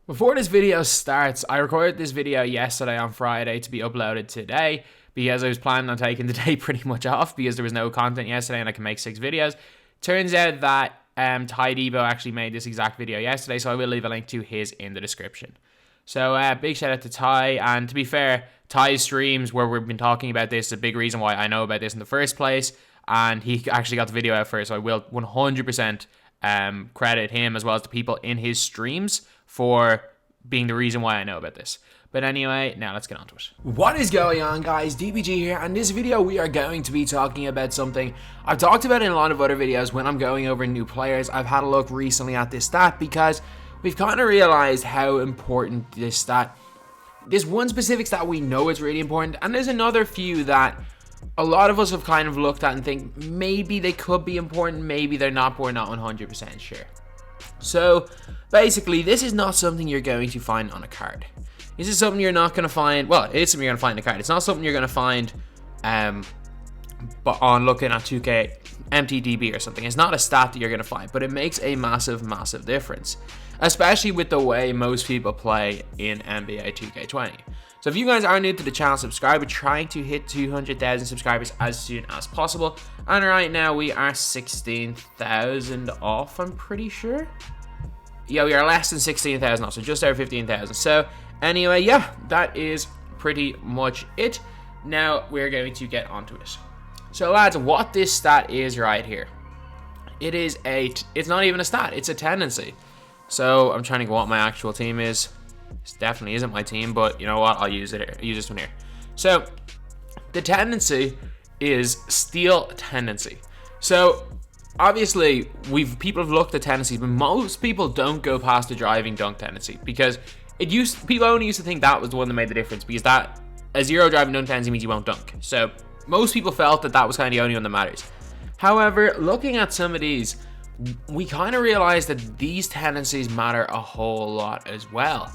Before this video starts, I recorded this video yesterday on Friday to be uploaded today because I was planning on taking the day pretty much off because there was no content yesterday and I can make 6 videos. Turns out that Ty Debo actually made this exact video yesterday, so I will leave a link to his in the description. So big shout out to Ty, and to be fair, Ty's streams where we've been talking about this is a big reason why I know about this in the first place, and he actually got the video out first, so I will 100% credit him as well as the people in his streams for being the reason why I know about this. But anyway, now let's get on to it. What is going on, guys? DBG here, and in this video we are going to be talking about something I've talked about in a lot of other videos when I'm going over new players. I've had a look recently at this stat because we've kind of realized how important this stat, this one specific stat we know is really important, and there's another few that a lot of us have kind of looked at and think maybe they could be important, maybe they're not, but we're not 100% sure. So basically, this is not something you're going to find on a card. This is something you're not going to find, well, it is something you're going to find in a card. It's not something you're going to find but on looking at 2k MTDB or something. It's not a stat that you're going to find, but it makes a massive, massive difference, especially with the way most people play in NBA 2k20. So if you guys are new to the channel, subscribe. We're trying to hit 200,000 subscribers as soon as possible. And right now we are 16,000 off, I'm pretty sure. Yeah, we are less than 16,000 off, so just over 15,000. So anyway, yeah, that is pretty much it. Now we're going to get onto it. So lads, what this stat is right here, it's not even a stat, it's a tendency. So I'm trying to go what my actual team is. This definitely isn't my team, but you know what? I'll use it here. I'll use this one here. So the tendency is steal tendency. So obviously people have looked at tendencies, but most people don't go past the driving dunk tendency because people only used to think that was the one that made the difference, because that a 0 driving dunk tendency means you won't dunk. So most people felt that that was kind of the only one that matters. However, looking at some of these, we kind of realized that these tendencies matter a whole lot as well.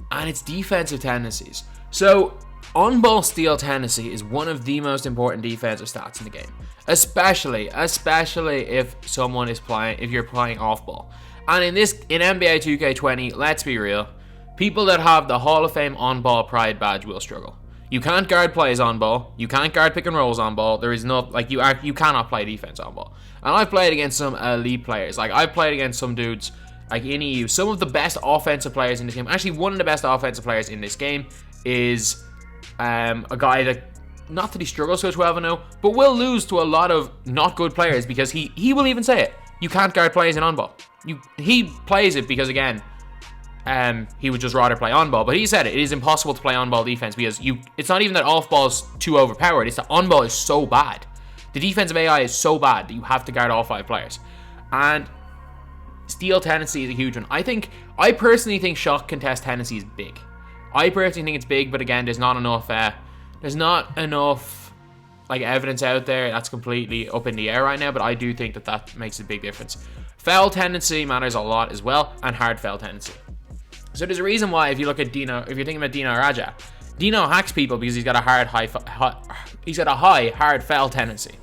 And it's defensive tendencies. So on-ball steal tendency is one of the most important defensive stats in the game, especially if someone is playing, if you're playing off-ball. And in NBA 2K20, let's be real, people that have the Hall of Fame on-ball pride badge will struggle. You can't guard plays on ball. You can't guard pick and rolls on ball. There is no, like, you cannot play defense on ball. And I've played against some elite players. Like, I've played against some dudes like in EU, some of the best offensive players in this game. Actually, one of the best offensive players in this game is a guy that, not that he struggles to a 12-0, but will lose to a lot of not good players because he will even say it. You can't guard plays in on-ball. He plays it because, again, he would just rather play on-ball. But he said it is impossible to play on-ball defense because it's not even that off-ball is too overpowered. It's that on-ball is so bad. The defensive AI is so bad that you have to guard all 5 players. And steal tendency is a huge one. I personally think shot contest tendency is big. I personally think it's big, but again, there's not enough like evidence out there. That's completely up in the air right now, but I do think that makes a big difference. Foul tendency matters a lot as well, and hard foul tendency. So there's a reason why if you look at Dino, if you're thinking about Dino Raja, Dino hacks people because he's got a high hard foul tendency.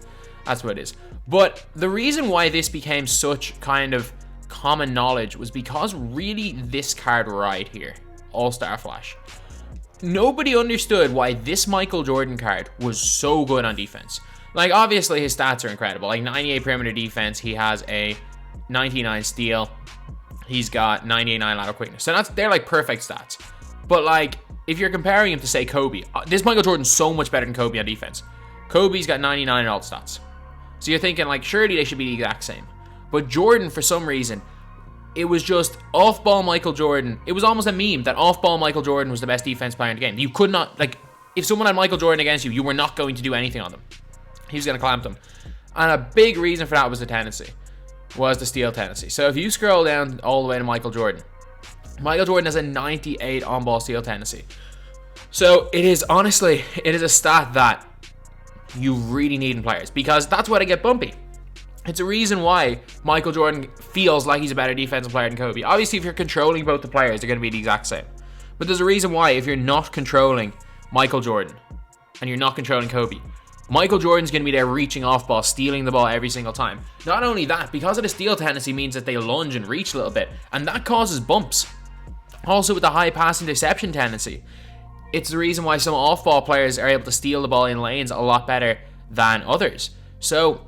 That's what it is. But the reason why this became such kind of common knowledge was because really this card right here, All-Star Flash, nobody understood why this Michael Jordan card was so good on defense. Like, obviously his stats are incredible, like 98 perimeter defense, he has a 99 steal, he's got 98 lateral quickness, so they're like perfect stats. But like, if you're comparing him to say Kobe, this Michael Jordan's so much better than Kobe on defense. Kobe's got 99 in all the stats, so you're thinking like surely they should be the exact same. But Jordan, for some reason, it was just off-ball Michael Jordan. It was almost a meme that off-ball Michael Jordan was the best defense player in the game. You could not, like, if someone had Michael Jordan against you, you were not going to do anything on them. He was going to clamp them. And a big reason for that was the tendency, was the steal tendency. So if you scroll down all the way to Michael Jordan has a 98 on-ball steal tendency. So it is a stat that you really need in players, because that's why they get bumpy. It's a reason why Michael Jordan feels like he's a better defensive player than Kobe. Obviously, if you're controlling both the players, they're going to be the exact same. But there's a reason why if you're not controlling Michael Jordan and you're not controlling Kobe, Michael Jordan's going to be there reaching off ball, stealing the ball every single time. Not only that, because of the steal tendency means that they lunge and reach a little bit, and that causes bumps. Also, with the high pass interception tendency, it's the reason why some off-ball players are able to steal the ball in lanes a lot better than others. So,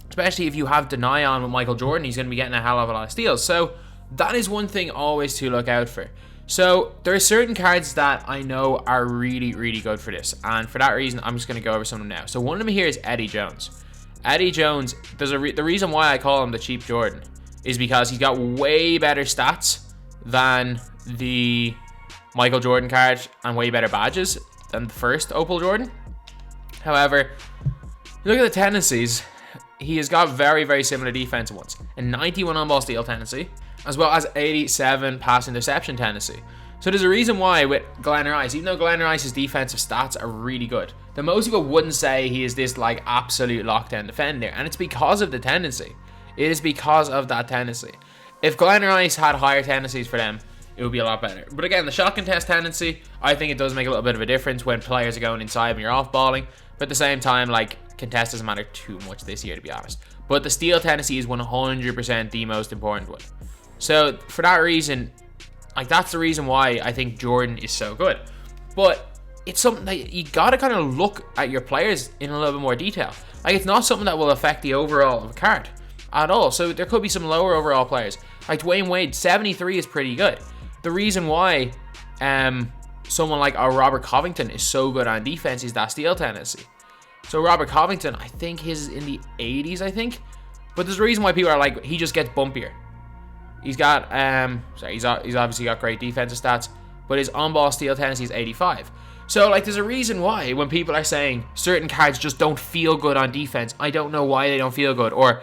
especially if you have deny on with Michael Jordan, he's going to be getting a hell of a lot of steals. So, that is one thing always to look out for. So, there are certain cards that I know are really, really good for this. And for that reason, I'm just going to go over some of them now. So, one of them here is Eddie Jones. Eddie Jones, the reason why I call him the cheap Jordan is because he's got way better stats than the Michael Jordan card and way better badges than the first Opal Jordan. However, look at the tendencies. He has got very, very similar defensive ones. A 91 on-ball steal tendency, as well as 87 pass interception tendency. So there's a reason why with Glenn Rice, even though Glenn Rice's defensive stats are really good, that most people wouldn't say he is this like absolute lockdown defender, and it's because of the tendency. It is because of that tendency. If Glenn Rice had higher tendencies for them, it would be a lot better. But again, the shot contest tendency, I think it does make a little bit of a difference when players are going inside when you're off-balling. But at the same time, like, contest doesn't matter too much this year, to be honest. But the steal tendency is 100% the most important one. So, for that reason, like, that's the reason why I think Jordan is so good. But it's something that you got to kind of look at your players in a little bit more detail. Like, it's not something that will affect the overall of a card at all. So, there could be some lower overall players. Like, Dwayne Wade, 73 is pretty good. The reason why someone like Robert Covington is so good on defense is that steal tendency. So Robert Covington, I think his is in the 80s, I think. But there's a reason why people are like, he just gets bumpier. He's got, he's obviously got great defensive stats, but his on-ball steal tendency is 85. So, like, there's a reason why when people are saying certain cards just don't feel good on defense, I don't know why they don't feel good. Or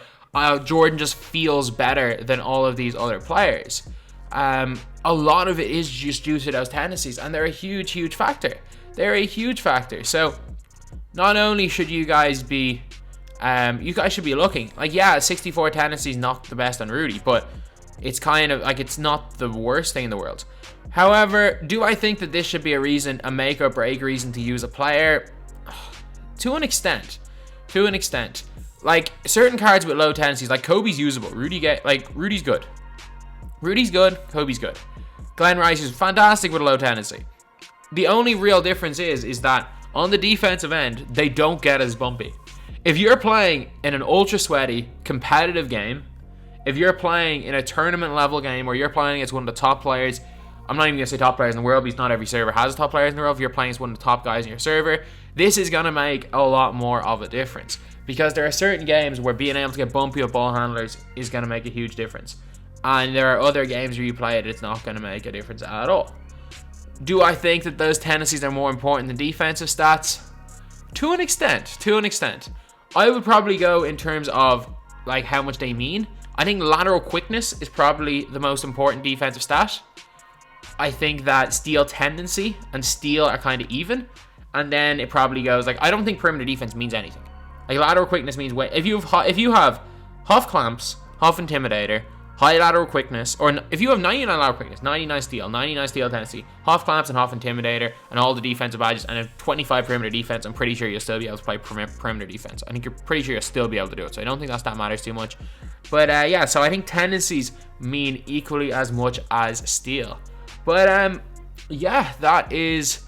Jordan just feels better than all of these other players. A lot of it is just due to those tendencies, and they're a huge, huge factor. They're a huge factor. So, not only should you guys be, you guys should be looking, like, yeah, 64 tendencies not the best on Rudy, but it's kind of, like, it's not the worst thing in the world. However, do I think that this should be a make or break reason to use a player? To an extent. To an extent. Like, certain cards with low tendencies, like Kobe's usable. Rudy's good. Rudy's good, Kobe's good. Glenn Rice is fantastic with a low tendency. The only real difference is that on the defensive end, they don't get as bumpy. If you're playing in an ultra sweaty, competitive game, if you're playing in a tournament level game where you're playing against one of the top players, I'm not even going to say top players in the world because not every server has top players in the world. If you're playing as one of the top guys in your server, this is going to make a lot more of a difference. Because there are certain games where being able to get bumpy with ball handlers is going to make a huge difference. And there are other games where you play it, it's not going to make a difference at all. Do I think that those tendencies are more important than defensive stats? To an extent. To an extent. I would probably go in terms of like how much they mean. I think lateral quickness is probably the most important defensive stat. I think that steal tendency and steal are kind of even. And then it probably goes like, I don't think perimeter defense means anything. Like lateral quickness means if you have Huff Clamps, Huff Intimidator, high lateral quickness, or if you have 99 lateral quickness, 99 steal tendency, Huff Clamps and Huff Intimidator, and all the defensive badges, and a 25 perimeter defense, I'm pretty sure you'll still be able to play perimeter defense. I think you're pretty sure you'll still be able to do it, so I don't think that matters too much. But yeah, so I think tendencies mean equally as much as steal. But yeah, that is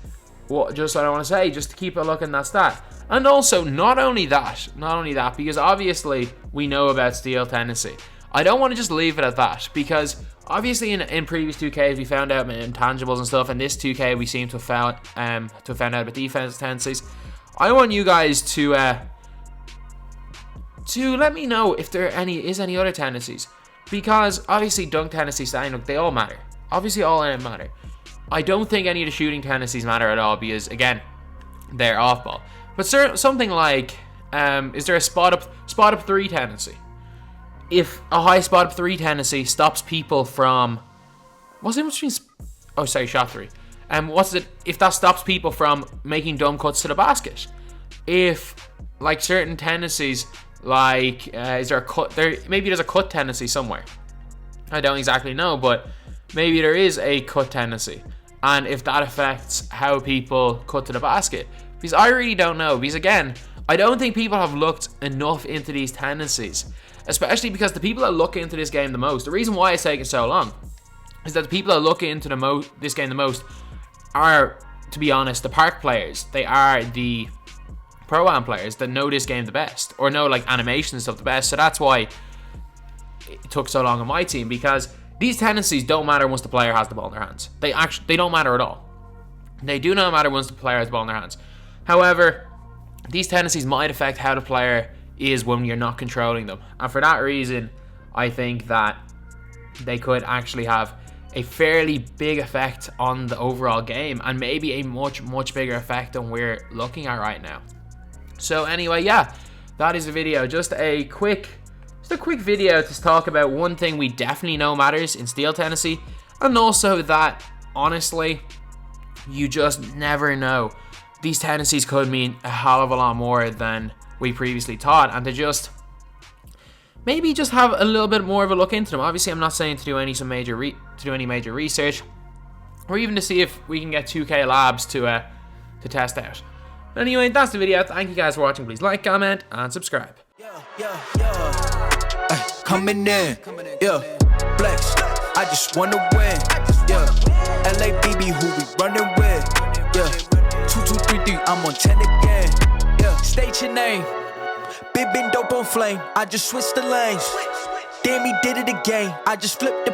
just what I want to say, just to keep a look at that stat. And also, not only that, because obviously we know about steal tendency. I don't want to just leave it at that, because obviously in previous 2Ks we found out about intangibles and stuff, and this 2K we seem to have found out about defense tendencies. I want you guys to let me know if there is any other tendencies, because obviously dunk tendencies, they all matter. Obviously all of them matter. I don't think any of the shooting tendencies matter at all, because again, they're off ball. But something like, is there a spot up 3 tendency? If a high spot up 3 tendency stops people from, shot 3. If that stops people from making dumb cuts to the basket? If like certain tendencies, like is there a cut there? Maybe there's a cut tendency somewhere. I don't exactly know, but maybe there is a cut tendency, and if that affects how people cut to the basket. Because I really don't know, because again, I don't think people have looked enough into these tendencies, especially because the people that look into this game the most, the reason why it's taken so long is that the people that look into this game the most are, to be honest, the park players. They are the Pro-Am players that know this game the best, or know like animation and stuff the best. So that's why it took so long on my team, because these tendencies don't matter once the player has the ball in their hands. They don't matter at all. They do not matter once the player has the ball in their hands. However, these tendencies might affect how the player is when you're not controlling them, and for that reason I think that they could actually have a fairly big effect on the overall game, and maybe a much bigger effect than we're looking at right now. So anyway, yeah, that is the video. Just a quick video to talk about one thing we definitely know matters in Steal Tendency, and also that, honestly, you just never know. These tendencies could mean a hell of a lot more than we previously thought, and to just maybe just have a little bit more of a look into them. Obviously, I'm not saying to do any major research, or even to see if we can get 2K Labs to test out. But anyway, that's the video. Thank you guys for watching. Please like, comment, and subscribe. Coming in, yeah, flex. I just wanna win, yeah. LABB, who we running with, yeah. 2, 2, 3, 3, I'm on 10 again, yeah. State your name, big dope on flame. I just switched the lanes. Damn, he did it again. I just flipped the